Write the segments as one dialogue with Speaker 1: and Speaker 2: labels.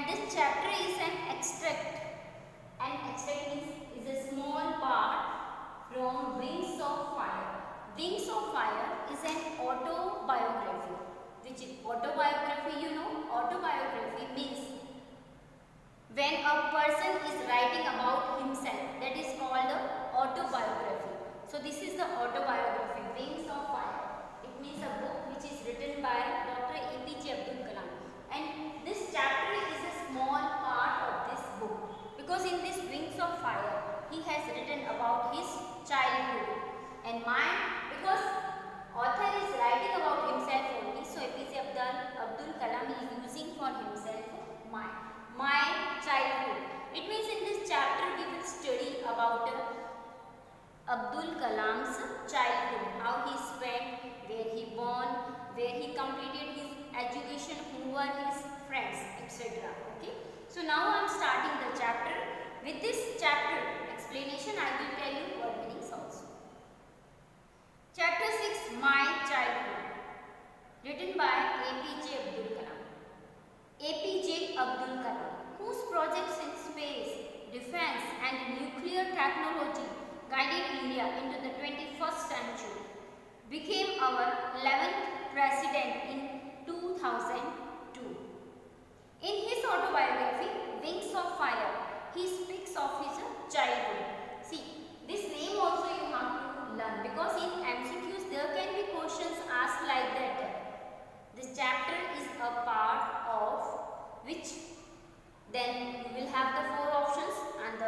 Speaker 1: this chapter is an extract. An extract is a small part from Wings of Fire. Wings of Fire is an autobiography. Which is autobiography, you know? Autobiography means when a person is writing about himself, that is called the autobiography. So this is the autobiography, Wings of Fire. It means a book which is written by Dr. APJ Abdul Kalam. And this chapter is a small part of this book, because in this Wings of Fire, he has written about his childhood and mine, because author is writing about himself only. So APJ Abdul Kalam is using for himself my childhood. It means in this chapter we will study about Abdul Kalam's childhood, how he spent, where he born, where he completed his education, who were his friends, etc. Okay. So now I am starting the chapter. With this chapter explanation, I will tell you word meanings also. Chapter 6, My Childhood, written by APJ Abdul Kalam. APJ Abdul Kalam, whose projects in space, defense and nuclear technology guided India into the 21st century, became our 11th president in 2002. In his autobiography, Wings of Fire, he speaks of his childhood. See, this name also you have to learn, because in MCQs there can be questions asked like that. This chapter is a part of which then you will have the 4 options and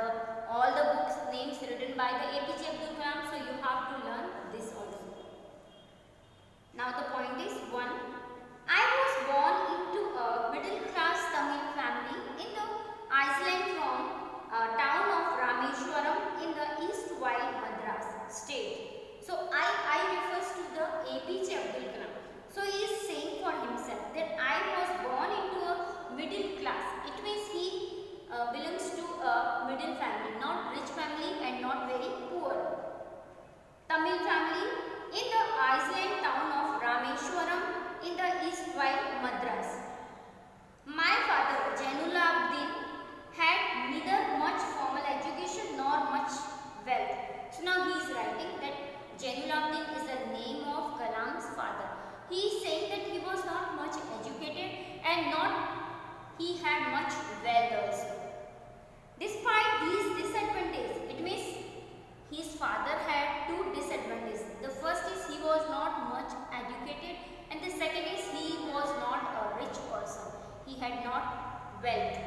Speaker 1: all the books names written by the APJ Abdul Kalam, so you have to learn this also. Now the point is 1. I was born into a middle class Tamil family in the Iceland from a town of Rameshwaram in the East Wild Madras state. So I refers to the APJ Abdul Kalam. So he is saying for himself that I was born into a middle class. It means he belongs to a middle family, not rich family and not very poor. Tamil family in the Iceland town of Rameshwaram in the East Wild Madras. My father, Jainulabdin, had neither much formal education nor much wealth. So now he is writing that Jainulabdin is the name of Kalam's father. He is saying that he was not much educated and he had much wealth also. Despite these disadvantages, it means his father had 2 disadvantages. The first is he was not much educated, and the second is he was not a rich person. He had not wealth.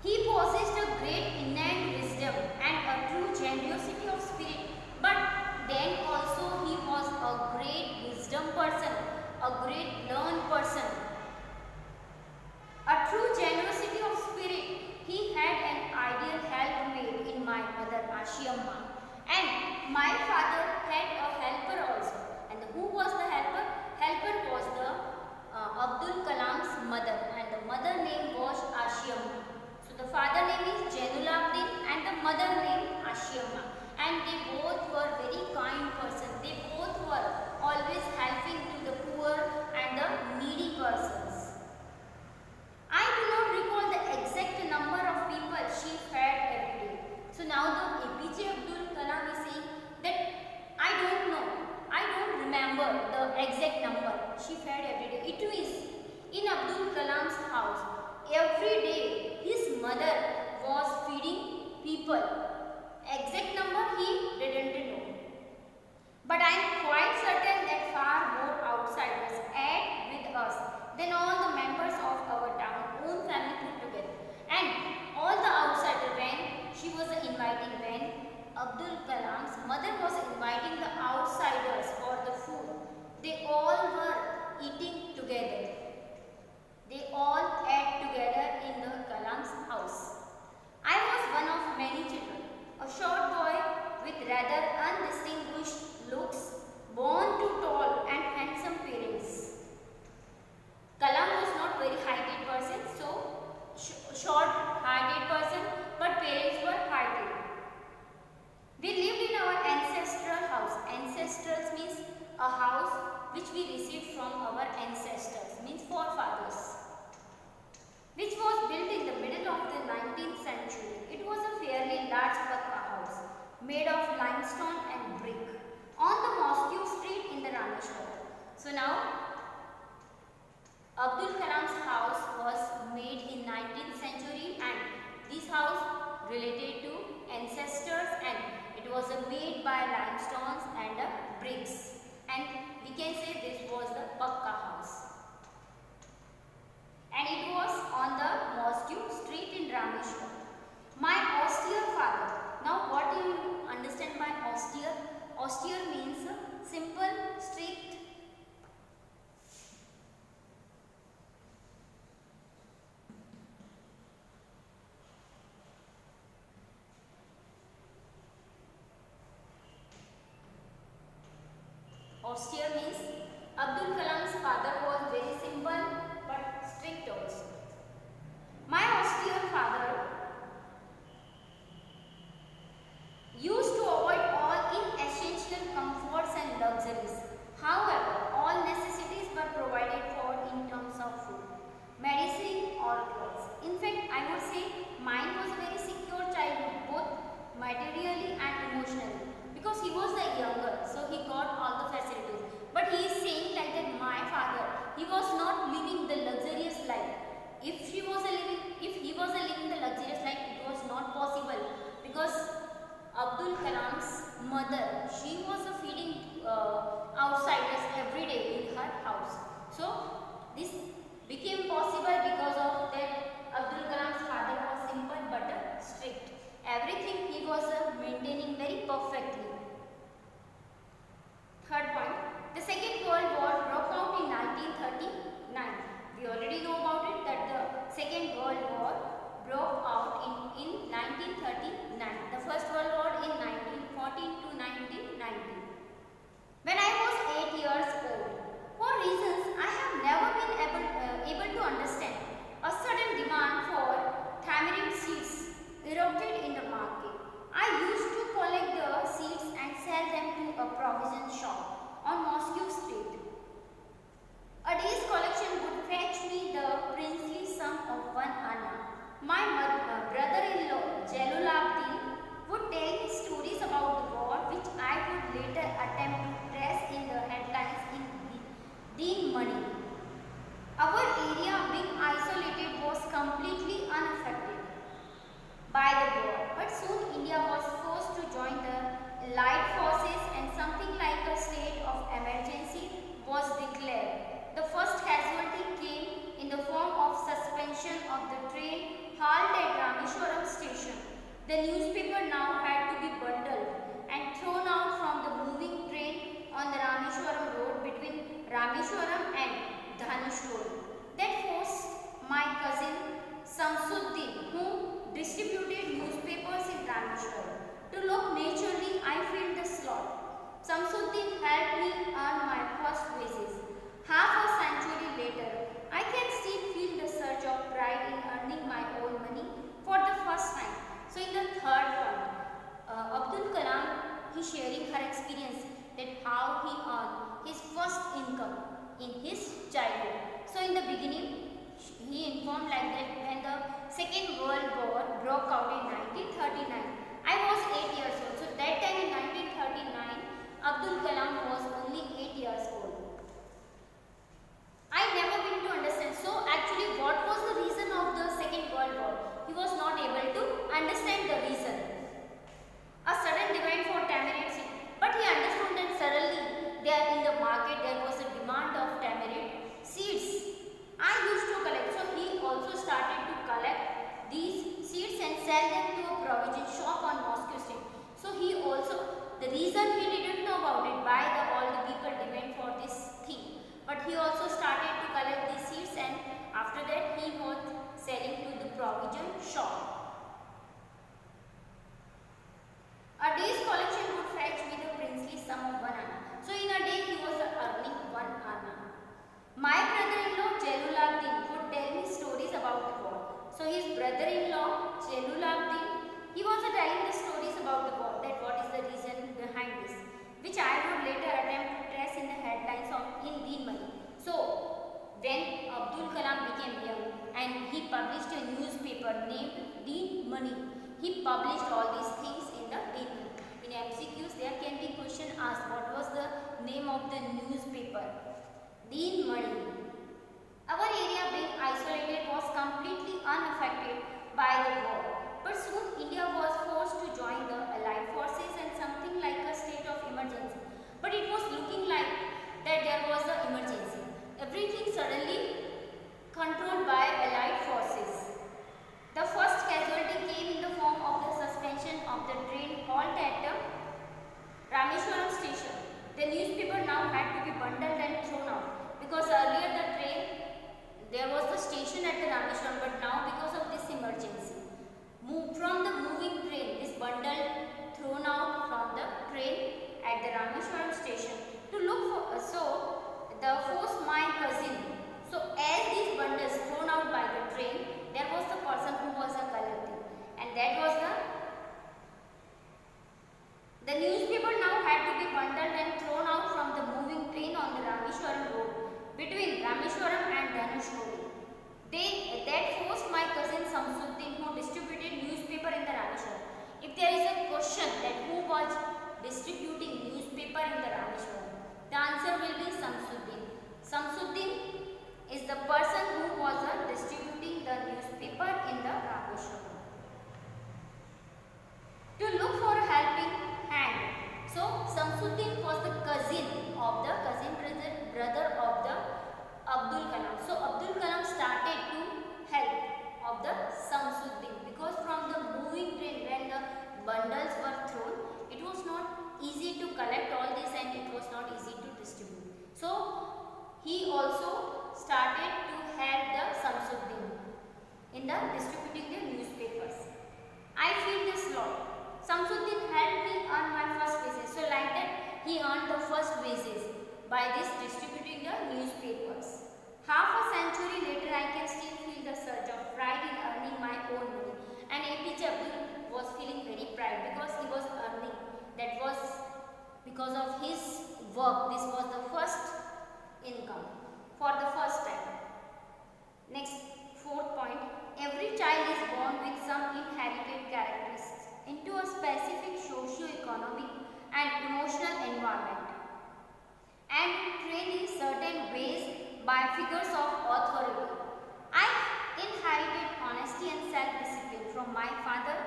Speaker 1: He possessed a great innate wisdom and a true generosity of spirit, but then also he was a great wisdom person, a great learned person. A true generosity of spirit. He had an ideal helpmate in my mother Ashiamma, and my father had a helper also. And who was the helper? Helper was the Abdul Kalam's mother, and the mother name was Ashiamma. So the father name is Jainulabdin and the mother name Ashiamma, and they both were very kind persons. They both were always helping to the poor and the needy persons. I do not recall the exact number of people she fed every day. So now the APJ Abdul Kalam is saying that I don't remember the exact number she fed every day. It means in Abdul Kalam's house, every day his mother was feeding people. Exact number he didn't know. But I am quite certain that far more outsiders ate with us than all the members of our own family put together. And all the outsiders, when she was inviting, when Abdul Kalam's mother was inviting the outsiders for the food, they all were eating together. They all ate together in the Kalam's house. I was one of many children, a short boy with rather undistinguished looks, born to tall and handsome parents. Kalam was not very heighted person, so short heighted person, but parents were heighted. We lived in our ancestral house. Ancestral means a house which we received from our ancestors, means forefathers. Austere means Abdul Kalam's father was very simple but strict also. My austere father used to avoid all inessential comforts and luxuries. However, all necessities were provided for in terms of food, medicine or clothes. In fact, I would say mine was a very secure childhood, both materially and emotionally, because he was the younger, so he got all the facilities. But he is saying like that my father, he was not living the luxurious life. If he was living the luxurious life, it was not possible, because Abdul Kalam's mother, she was feeding outsiders every day in her house. So this became possible because of that Abdul Kalam's father was simple but strict. Everything he was maintaining very perfectly. Third point, the Second World War broke out in 1939. We already know about it that the Second World War broke out in 1939. The First World War in 1914 to 1919. When I was 8 years old, for reasons I have never been able to understand, a sudden demand for tamarind seeds erupted in the market. I used to collect the seeds and sell them to a provision shop on Moscow Street. A day's collection would fetch me the princely sum of 1 anna. My brother-in-law, Jaluluddin, would tell me stories about the war which I would later attempt to trace in the headlines in Deen Money. Our area, being isolated, was completely unaffected by the war, but soon India was forced to join the Allied forces and something like a state of emergency was declared. The first casualty came in the form of suspension of the train halt at Rameshwaram station. The newspaper now had to be bundled and thrown out from the moving train on the Rameshwaram road between Rameshwaram and Dhanush. That forced my cousin Samsuddin, who distributed newspapers in Rameshwaram, to look naturally. I filled the slot. Samsuddin helped me earn my first wages. Half a century later, I can still feel the surge of pride in earning my own money for the first time. So in the third point, Abdul Kalam is sharing her experience that how he earned his first income in his childhood. So in the beginning, he informed like that when the Second World War broke out in 1939. I was 8 years old. So that time in 1939, Abdul Kalam was only 8 years old. I never been to understand. So actually what was the reason of the Second World War? He was not able to understand the reason. A sudden demand for tamarind seed. But he understood that suddenly there in the market there was a demand of tamarind seeds. I used to collect. So he also started to collect these seeds and sell them to a provision shop on Moscow Street. So he also, the reason he didn't know about it, why all the people demand for this thing. But he also started to collect these seeds and after that he was selling to the provision shop. A day's collection would fetch me the princely sum of 1 anna. So in a day he was earning 1 anna. My brother-in-law Jaluluddin would tell me stories about the war. So his brother-in-law Jaluluddin, he was telling the stories about the war, that what is the reason behind this, which I would later attempt to trace in the headlines of in Deen Money. So when Abdul Kalam became young and he published a newspaper named Deen Money, he published all these things in the Deen Money. In MCQs there can be question asked, what was the name of the newspaper? Deen Money. Our area being isolated was completely unaffected by the war. But soon India was forced to join the Allied forces and something like a state of emergency. But it was looking like that there was an emergency. Everything suddenly controlled by Allied forces. The first casualty came in the form of the suspension of the train halt at the Rameshwaram station. The newspaper now had to be bundled and thrown out because earlier the train, there was the station at the Rameshwaram, but now because of this emergency, from the moving train, this bundle thrown out from the train at the Rameshwaram station. To look for, so the force my cousin. So as these bundles thrown out by the train, there was the person who was collecting, and that was the newspaper now had to be bundled and thrown out from the moving train on the Rameshwaram road between Rameshwaram and Dhanushkodi. That forced my cousin Samsuddin, who distributed newspaper in the Rameshwaram. If there is a question that who was distributing newspaper in the Rameshwaram, the answer will be Samsuddin. Samsuddin is the person who was distributing the newspaper in the Rameshwaram. To look for a helping hand. So Samsuddin was the cousin brother of the Abdul Kalam. So Abdul Kalam started to help of the Samsuddin, because from the moving train when the bundles were thrown, it was not easy to collect all this and it was not easy to distribute. So he also started to help the Samsuddin in the distributing the newspapers. I feel this lot. Samsuddin helped me earn my first wages. So like that he earned the first wages by this distributing the newspapers. Half a century later I can still feel the surge of pride in earning my own money. And APJ Abdul was feeling very proud because he was earning. That was because of his work. This was the first income for the first time. Next, fourth point. Every child is born with some inherited characteristics into a specific socio-economic and emotional environment and trained in certain ways by figures of authority. I inherited honesty and self-discipline from my father,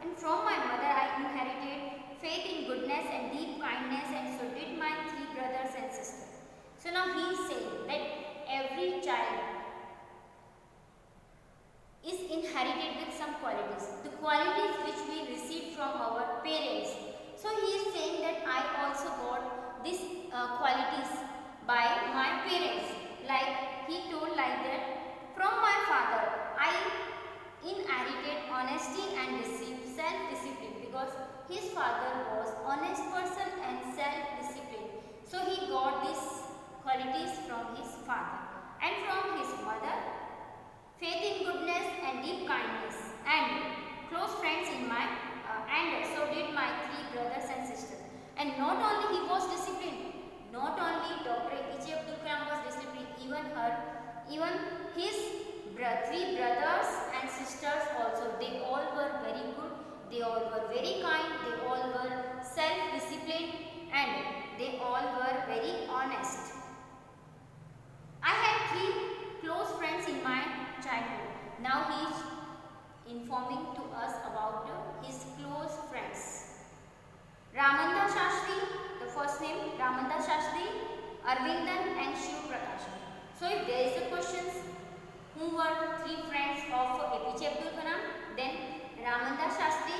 Speaker 1: and from my mother I inherited faith in goodness and deep kindness, and so did my three brothers and sisters. So now he is saying that every child is inherited with some qualities, the qualities which we received from our parents. So he is saying that I also got these qualities by my parents. Like he told like that, from my father I inherited honesty and self-discipline, because his father was honest person and self-discipline. So he got these qualities from his father. And from his mother, faith in goodness and deep kindness, and close friends in my and so did my three brothers and sisters. And not only he was disciplined, not only Dr. APJ Abdul Kalam was disciplined, even his three brothers and sisters also, they all were very good, they all were very kind, they all were self-disciplined, and they all were very honest. I had three close friends in my childhood. Now he is informing to us about his close friends. Ramanda Shastri, the first name Ramanda Shastri, Arvindan and Shiv Prakashan. So if there is a question, who were three friends of APJ Abdul Kalam? Then Ramanda Shastri,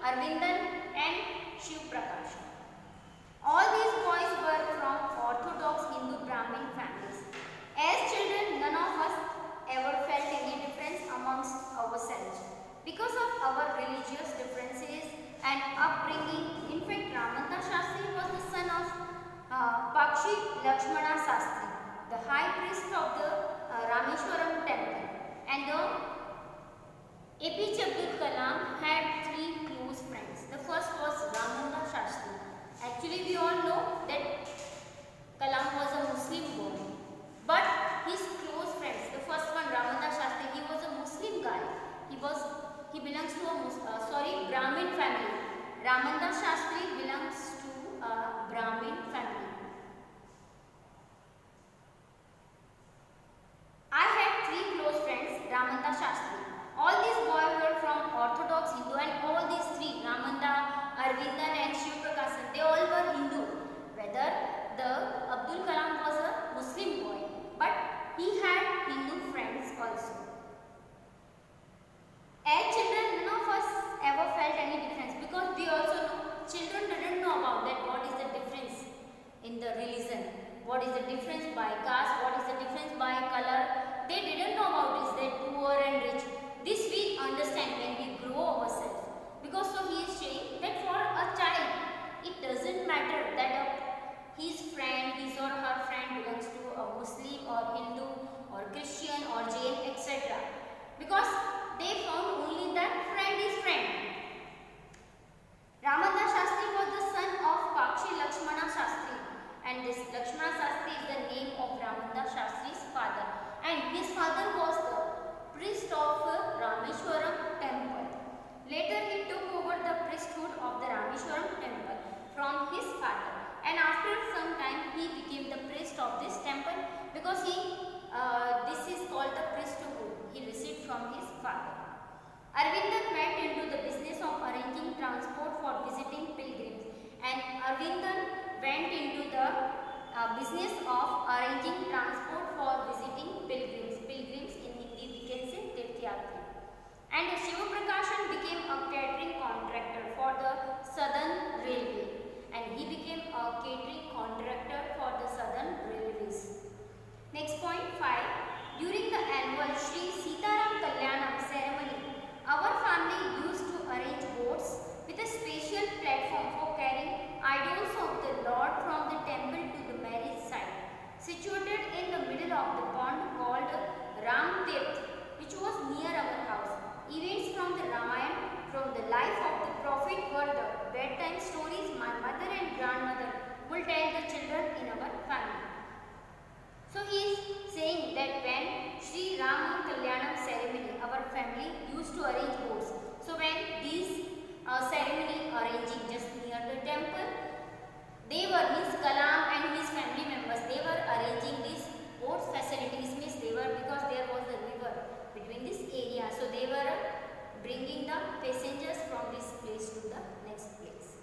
Speaker 1: Arvindan and Shiv Prakashan. All these boys were from orthodox Hindu Brahmin families. As children, none of us ever felt any difference amongst ourselves because of our religious differences and upbringing. In fact, Ramanda Shastri was the son of Pakshi Lakshmana Shastri, the high priest of the Rameshwaram temple. And the APJ Abdul Kalam had three close friends. The first was Ramanda Shastri. Actually, we all know that Kalam was a Muslim boy, but his close friends, the first one Ramanda Shastri, he was a Muslim guy. He belongs to a Brahmin family. Ramanda Shastri belongs to a Brahmin family. I had three close friends, Ramanda Shastri. All these boys were from Orthodox Hindu, and all these three, Ramanda, Arvindan and Shiv Prakashan, they all were Hindu. Whether the Abdul Kalam was a Muslim boy, but he had Hindu friends also. As children, none of us ever felt any difference, because we also know children didn't know about that what is the difference father. Arvindan went into the business of arranging transport for visiting pilgrims, and Arvindan went into the business of arranging transport for visiting pilgrims. Pilgrims in Hindi we can say Tirthyatri. And Shiva Prakashan became a catering contractor for the Southern Railway, and he became a catering contractor for the Southern Railways. Next point 5. During the annual Sri Sitaram Kalyanam ceremony, our family used to arrange boats with a special platform for carrying idols of the Lord from the temple to the marriage site, situated in the middle of the pond called Ram Tirth, which was near our house. Events from the Ramayana, from the life of the prophet were the bedtime stories my mother and grandmother will tell the children in our family. So he is saying that when Sri Rama Kalyanam ceremony, our family used to arrange boats. So when these ceremony arranging just near the temple, they were, means Kalam and his family members, they were arranging these boat facilities, means they were, because there was a river between this area, so they were bringing the passengers from this place to the next place.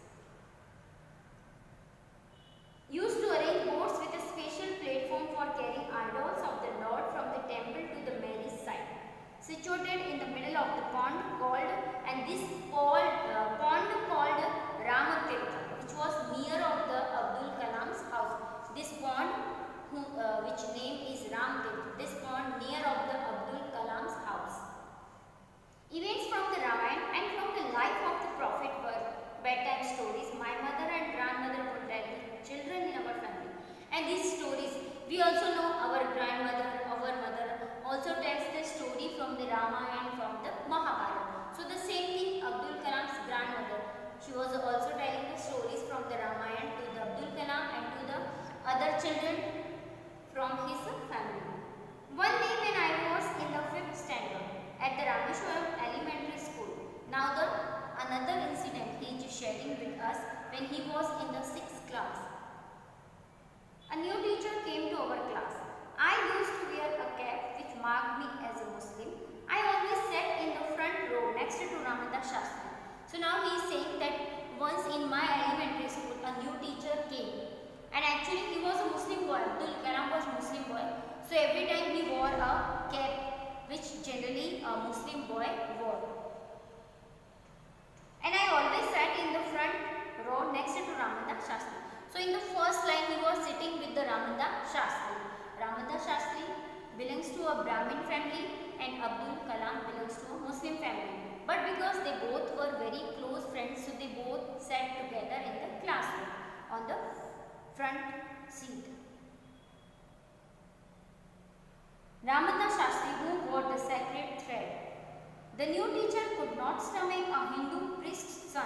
Speaker 1: Used to arrange boats with a special platform for carrying idols of the Lord from the temple to the marriage site, situated in the middle of the pond called, and this pond called Ramatirtha, which was near of the Abdul Kalam's house. This pond, which name is Ramatirtha, this pond near of the Abdul Kalam's house. Events from the Ramayana and from the life of the prophet were bedtime stories my mother and grandmother would tell the children in our family. And these stories, we also know our grandmother, our mother also tells the story from the Ramayana, from the Mahabharata. So the same thing, Abdul Kalam's grandmother, she was also telling the stories from the Ramayana to the Abdul Kalam and to the other children from his family. One day when I was in the 5th standard at the Rameshwaram Elementary School, now another incident he is sharing with us when he was in the 6th class. A new teacher came to our class. I used to wear a cap which marked me as a Muslim. I always sat in the front row next to Ramadas Shastri. So now he is saying that once in my elementary school a new teacher came, and actually he was a Muslim boy. Abdul Kalam was a Muslim boy. So every time he wore a cap which generally a Muslim boy wore. And I always sat in the front row next to Ramadas Shastri. So in the first line he was sitting with the Ramadas Shastri. Ramadas Shastri belongs to a Brahmin family and Abdul Kalam belongs to a Muslim family. But because they both were very close friends, so they both sat together in the classroom on the front seat. Ramadas Shastri, who wore the sacred thread. The new teacher could not stomach a Hindu priest's son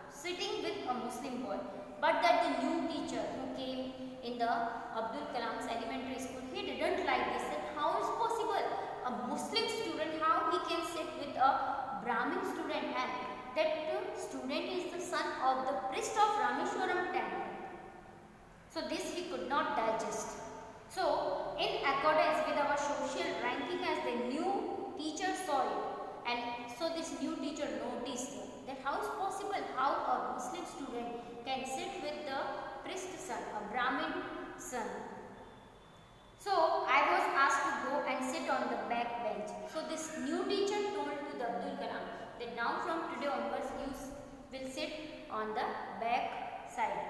Speaker 1: sitting with a Muslim boy, but that the new teacher who came in the Abdul Kalam's elementary school, he didn't like this. That how is possible a Muslim student, how he can sit with a Brahmin student, and that student is the son of the priest of Rameshwaram temple. So this he could not digest. So in accordance with our social ranking, as the new teacher saw it, and so this new teacher noticed that how is possible how a Muslim student can sit with the priest son, a Brahmin son. So I was asked to go and sit on the back bench. So this new teacher told to the Abdul Kalam that now from today onwards you will sit on the back side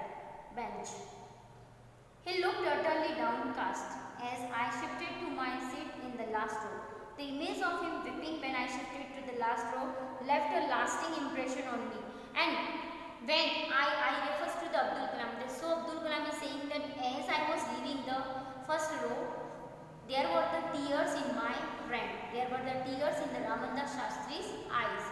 Speaker 1: bench. He looked utterly downcast as I shifted to my seat in the last row. The image of him weeping when I shifted to the last row left a lasting impression on me. And when I refers to the Abdul Kalam, so Abdul Kalam is saying that as I was leaving the first row, there were the tears in my friend. There were the tears in the Ramadas Shastri's eyes.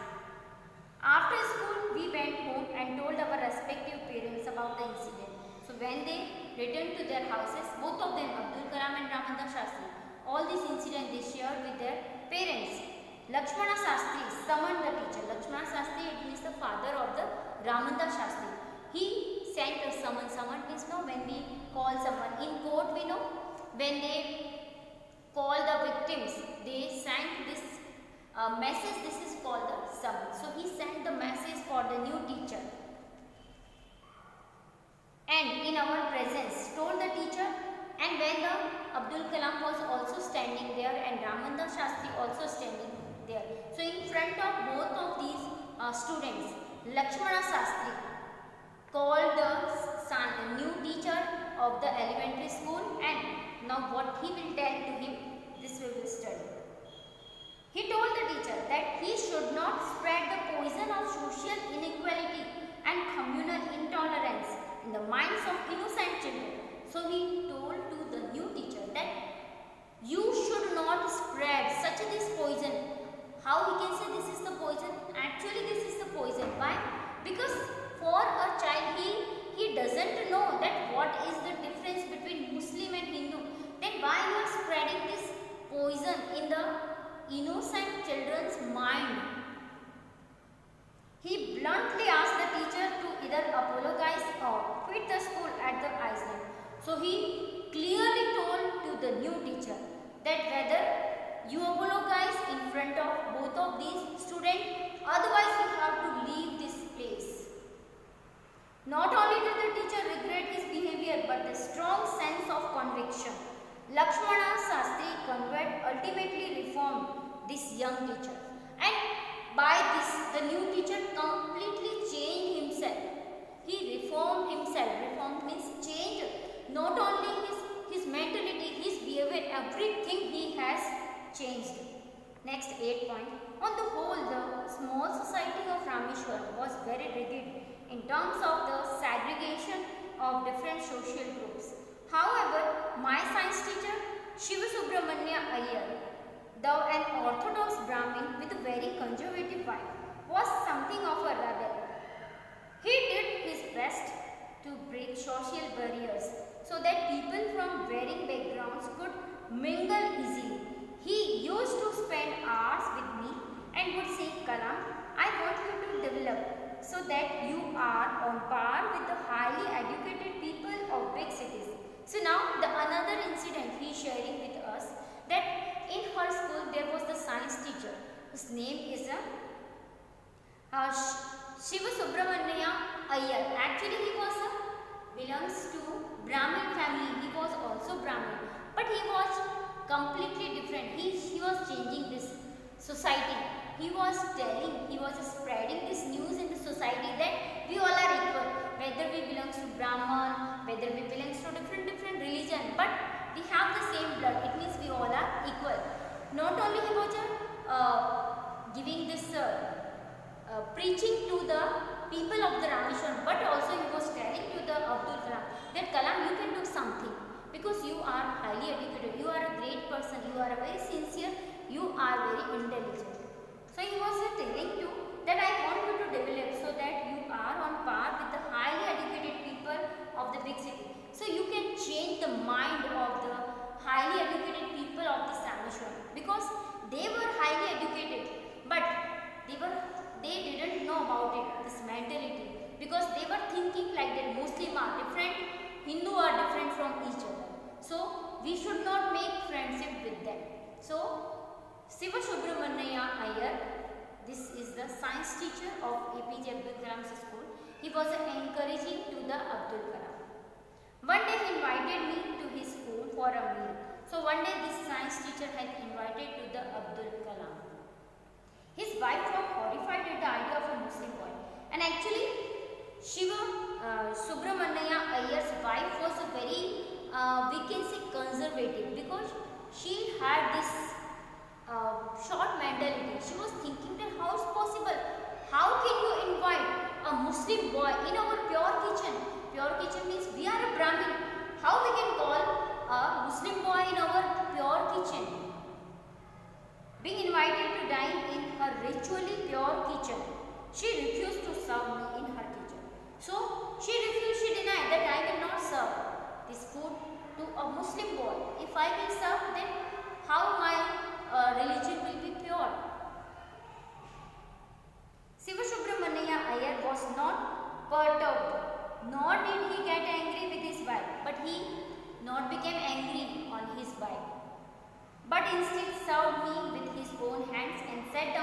Speaker 1: After school, we went home and told our respective parents about the incident. So when they returned to their houses, both of them, Abdul Kalam and Ramadas Shastri, all this incident they shared with their parents. Lakshmana Shastri summoned the teacher. Lakshmana Shastri, it means the father of the Ramadas Shastri. He sent a summon. Summon means no, when we call someone. In court we know, when they call the victims, they sang this message. This is called the summons. So he sent the message for the new teacher, and in our presence told the teacher. And when the Abdul Kalam was also standing there and Ramanda Shastri also standing there. So in front of both of these students, Lakshmana Shastri called the new teacher of the elementary school, and now what he will tell to him, this we will study. He told the teacher that he should not spread the poison of social inequality and communal intolerance in the minds of innocent children. So he told to the new teacher that you should not spread such a this poison. How he can say this is the poison? Actually this is the poison. Why? Because for a child he doesn't know that what is the difference between Muslim and Hindu. Then why you are spreading this poison in the innocent children's mind? He bluntly asked the teacher to either apologize or quit the school at the Iceland. So he clearly told to the new teacher that whether you apologize in front of both of these students, otherwise you have to leave this place. Not only did the teacher regret his behavior, but the strong sense of conviction. Lakshmana Shastri convert ultimately reformed this young teacher, and by this the new teacher completely changed himself. He reformed himself. Reformed means change. Not only his mentality, his behavior, everything he has changed. Next 8 point. On the whole, the small society of Rameshwaram was very rigid in terms of the segregation of different social groups. However, my science teacher, Shiva Subramanya Iyer, though an orthodox Brahmin with a very conservative wife, was something of a rebel. He did his best to break social barriers so that people from varying backgrounds could mingle easily. He used to spend hours with me and would say, Kalam, I want you to develop so that you are on par with the highly educated people of big cities. So now the another incident he is sharing with us, that in her school there was the science teacher whose name is Shiva Subramanya Iyer. Actually he was belongs to Brahmin family. He was also Brahmin, but he was completely different. He was changing this society. He was spreading this news in the society that we all are equal, whether we belong to Brahman, whether we belong to different religion, but we have the same blood. It means we all are equal. Not only he was giving this preaching to the people of the Rameshwaram, but also he was telling to the Abdul Kalam that Kalam, you can do something because you are highly educated, you are a great person, you are very sincere, you are very intelligent. So he was telling you that I want you to develop so that you are on par with the highly educated people of the big city. So you can change the mind of the highly educated people of this Rameshwaram, because they were highly educated, but they didn't know about it, this mentality, because they were thinking like that Muslim are different, Hindu are different from each other. So we should not make friendship with them. So Shiva Subramanya Iyer, this is the science teacher of APJ Abdul Kalam's school. He was encouraging to the Abdul Kalam. One day he invited me to his school for a meal. So one day this science teacher had invited to the Abdul Kalam. His wife was horrified at the idea of a Muslim boy. And actually Shiva Subramanya Iyer's wife was a very, we can say, conservative, because she had this short mentality. She was thinking that how is possible? How can you invite a Muslim boy in our pure kitchen? Pure kitchen means we are a Brahmin. How we can call a Muslim boy in our pure kitchen? Being invited to dine in her ritually pure kitchen, she refused to serve me in her kitchen. So she refused, she denied that I will not serve this food to a Muslim boy. If I will serve, then how my religion will be pure? Shiva Subramanya Iyer was not perturbed, nor did he get angry with his wife, but he not became angry on his wife, but instead served me with his own hands and sat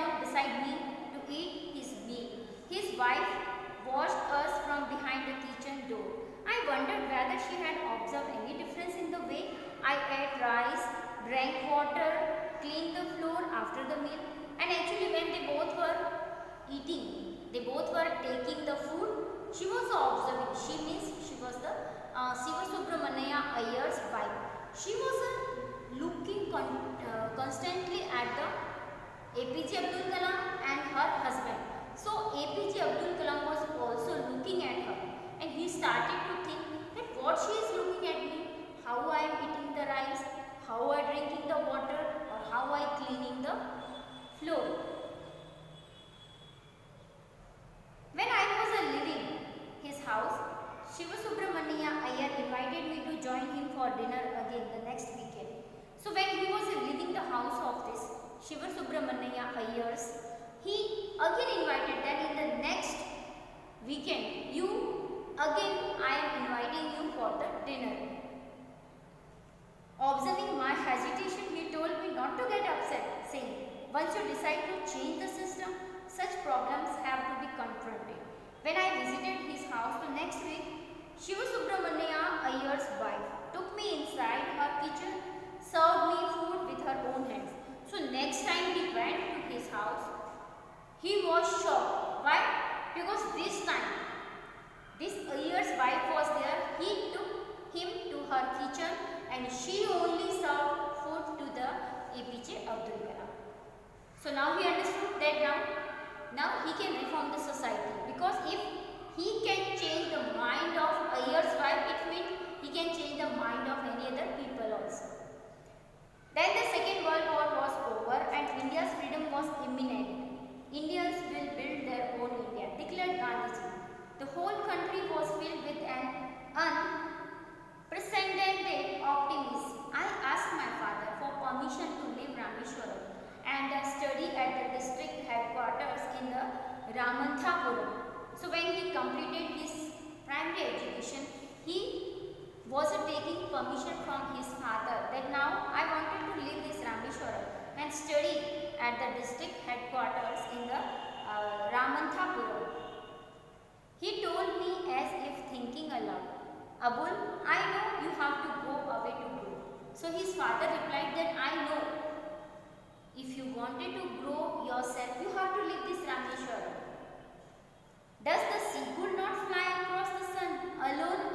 Speaker 1: rice, how I drinking the water, or how I cleaning the floor. When I was living his house, Shiva Subramania Iyer invited me to join him for dinner again the next weekend. So when he was leaving the house of this Shiva Subramania Iyers, he again invited that in the next weekend, I am inviting you for the dinner. Observing my hesitation, he told me not to get upset, saying, once you decide to change the system, such problems have to be confronted. When I visited his house the next week, Shiva Subramania Iyer's wife took me inside her kitchen, served me food with her own hands. So next time he went to his house, he was shocked. Why? Because this time, this Iyer's wife was there. He took him to her kitchen and she only served food to the APJ Abdul Kalam. So now he understood that now he can reform the society, because if he can change the mind of Iyer's wife, it means he can change the mind of any other people also. Then the Second World War was over and India's freedom was imminent. Indians will build their own India, declared Gandhiji. The whole country was filled with an unprecedented optimism. I asked my father for permission to leave Rameshwaram and study at the district headquarters in the Ramanthapuram. So when he completed his primary education, he was taking permission from his father that now I wanted to leave this Rameshwaram and study at the district headquarters in the Ramanthapuram. He told me as if thinking aloud, Abul, I know you have to go away to grow. So his father replied that I know. If you wanted to grow yourself, you have to leave this Rameshwaram. Does the seagull not fly across the sun alone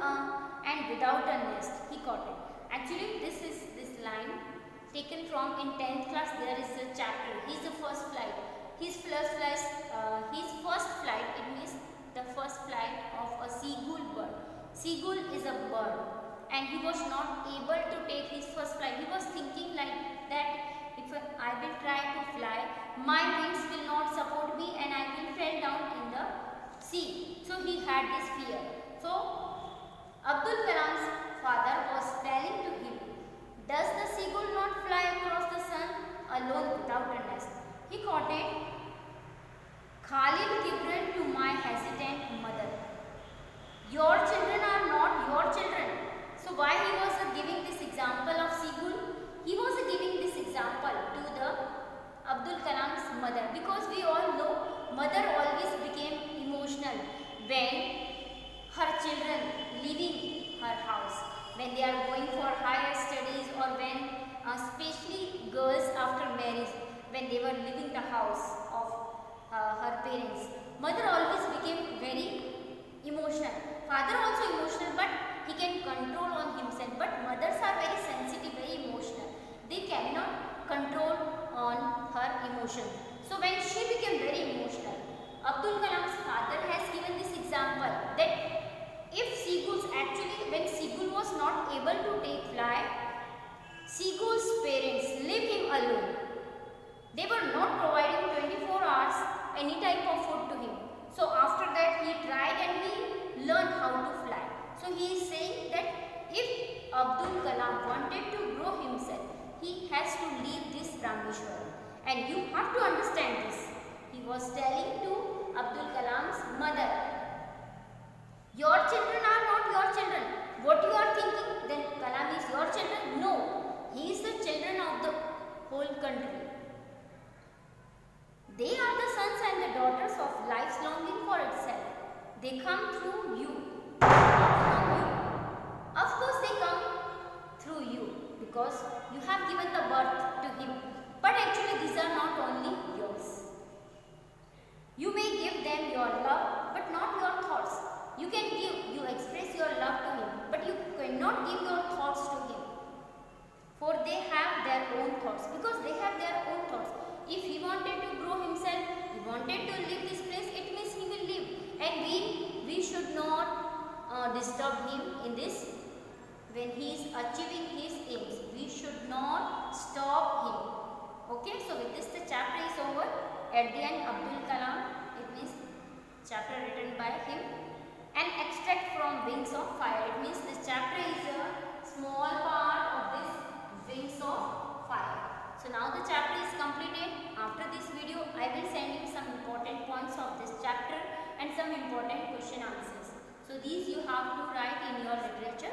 Speaker 1: and without a nest? He caught it. Actually, this line taken from in 10th class. There is a chapter. His first flight. His first flight. It means the first flight of a seagull bird. Seagull is a bird, and he was not able to take his first flight. He was thinking like that. If I will try to fly, my wings will not support me, and I will fall down in the sea. So he had this fear. So Abdul Kalam's father was telling to him, does the seagull not fly across the sun alone without a nest? He quoted Khalid Gibran to my hesitant mother. Your children are not your children. So why he was giving this example of seagull? He was giving this example to the Abdul Kalam's mother, because we all know mother always became emotional when her children leaving her house, when they are going for higher studies, or when especially girls after marriage, when they were leaving the house of her parents. Mother always became very emotional. Father also emotional, but he can control on himself. But mothers are very sensitive, very emotional. They cannot control on her emotion. So when she became very emotional, Abdul Kalam's father has given this example that if seagulls, actually when seagull was not able to take flight, seagull's parents leave him alone. They were not providing 24 hours any type of food to him. So after that he tried and he learned how to fly. So he is saying that if Abdul Kalam wanted to grow himself, he has to leave this Rameshwaram. And you have to understand this. He was telling to Abdul Kalam's mother, your children are not your children. What you are thinking, then Kalam is your children? No, he is the children of the whole country. They are the sons and the daughters of life's longing for itself. They come through you, not from you. Of course they come through you, because you have given the birth to him. But actually these are not only yours. You may give them your love, but not your thoughts. You can give, you express your love to him, but you cannot give your thoughts to him. For they have their own thoughts, because they have their own thoughts. If he wanted to grow himself, he wanted to leave this place, it means he will leave. And we should not disturb him in this when he is achieving his aims. We should not stop him. Okay, so with this the chapter is over. At the end, Abdul Kalam, it means chapter written by him. An extract from Wings of Fire. It means this chapter is a small part of this Wings of Fire. So now the chapter is completed. After this video, I will send you some important points of this chapter and some important question answers. So these you have to write in your literature